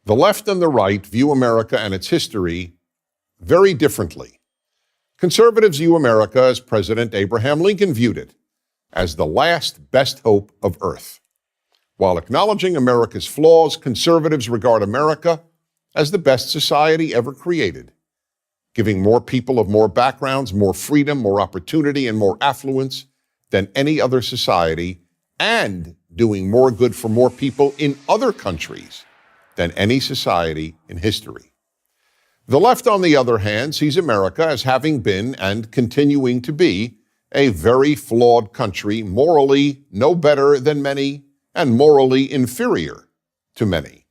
The left and the right view America and its history very differently. Conservatives view America as President Abraham Lincoln viewed it, as the last best hope of Earth. While acknowledging America's flaws, conservatives regard America as the best society ever created, giving more people of more backgrounds, more freedom, more opportunity, and more affluence than any other society, and doing more good for more people in other countries than any society in history. The left, on the other hand, sees America as having been and continuing to be a very flawed country, morally no better than many and morally inferior to many.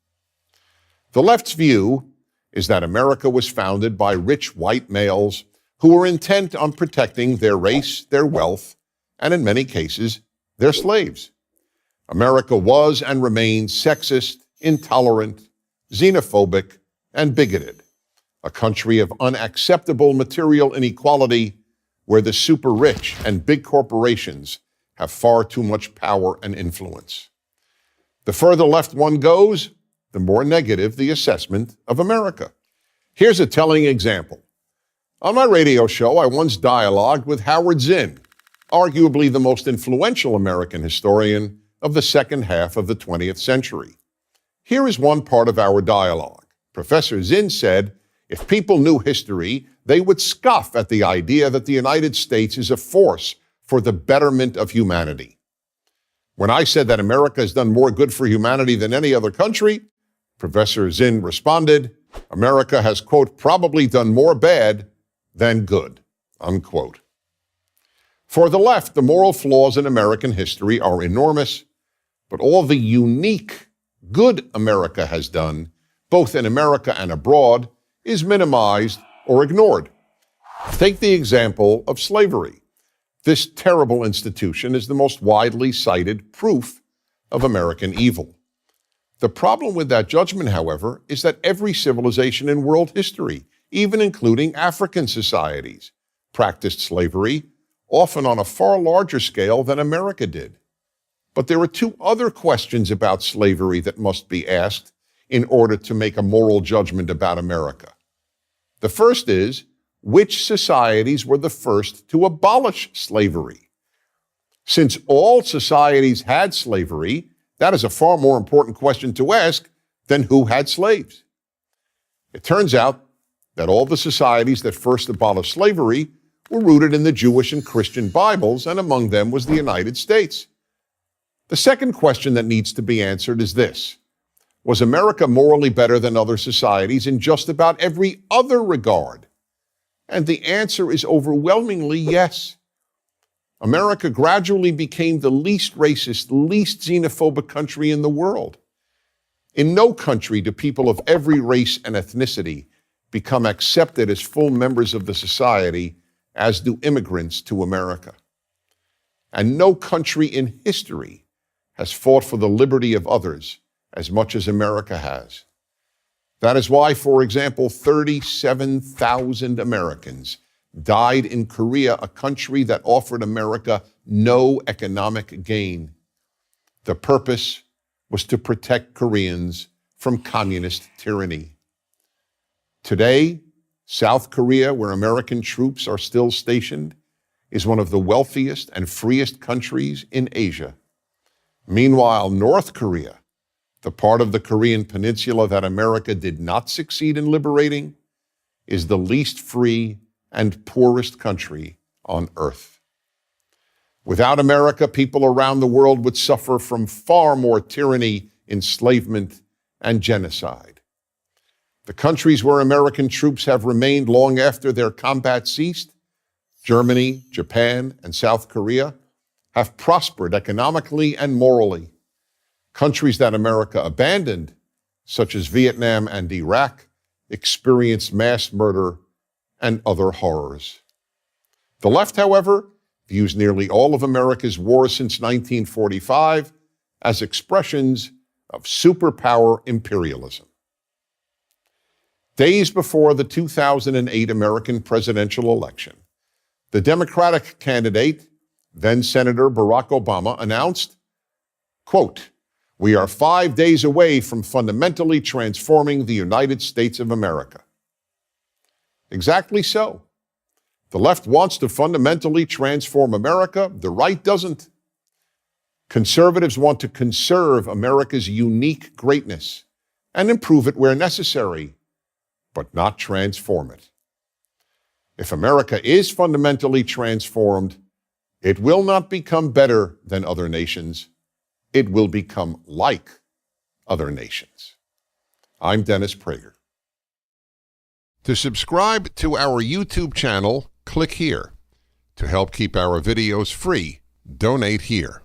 The left's view is that America was founded by rich white males who were intent on protecting their race, their wealth, and in many cases, their slaves. America was and remains sexist, intolerant, xenophobic, and bigoted, a country of unacceptable material inequality where the super rich and big corporations have far too much power and influence. The further left one goes, the more negative the assessment of America. Here's a telling example. On my radio show, I once dialogued with Howard Zinn, arguably the most influential American historian of the second half of the 20th century. Here is one part of our dialogue. Professor Zinn said, if people knew history, they would scoff at the idea that the United States is a force for the betterment of humanity. When I said that America has done more good for humanity than any other country, Professor Zinn responded, America has, quote, probably done more bad than good, unquote. For the left, the moral flaws in American history are enormous, but all the unique good America has done, both in America and abroad, is minimized or ignored. Take the example of slavery. This terrible institution is the most widely cited proof of American evil. The problem with that judgment, however, is that every civilization in world history, even including African societies, practiced slavery, often on a far larger scale than America did. But there are two other questions about slavery that must be asked in order to make a moral judgment about America. The first is, which societies were the first to abolish slavery? Since all societies had slavery, that is a far more important question to ask than who had slaves. It turns out that all the societies that first abolished slavery were rooted in the Jewish and Christian Bibles, and among them was the United States. The second question that needs to be answered is this: was America morally better than other societies in just about every other regard? And the answer is overwhelmingly yes. America gradually became the least racist, least xenophobic country in the world. In no country do people of every race and ethnicity become accepted as full members of the society as do immigrants to America. And no country in history has fought for the liberty of others as much as America has. That is why, for example, 37,000 Americans died in Korea, a country that offered America no economic gain. The purpose was to protect Koreans from communist tyranny. Today, South Korea, where American troops are still stationed, is one of the wealthiest and freest countries in Asia. Meanwhile, North Korea, the part of the Korean peninsula that America did not succeed in liberating, is the least free and poorest country on earth. Without America, people around the world would suffer from far more tyranny, enslavement, and genocide. The countries where American troops have remained long after their combat ceased, Germany, Japan, and South Korea, have prospered economically and morally. Countries that America abandoned, such as Vietnam and Iraq, experienced mass murder and other horrors. The left, however, views nearly all of America's wars since 1945 as expressions of superpower imperialism. Days before the 2008 American presidential election, the Democratic candidate, then Senator Barack Obama, announced, quote, We are 5 days away from fundamentally transforming the United States of America. Exactly so. The left wants to fundamentally transform America. The right doesn't. Conservatives want to conserve America's unique greatness and improve it where necessary, but not transform it. If America is fundamentally transformed, it will not become better than other nations. It will become like other nations. I'm Dennis Prager. To subscribe to our YouTube channel, click here. To help keep our videos free, donate here.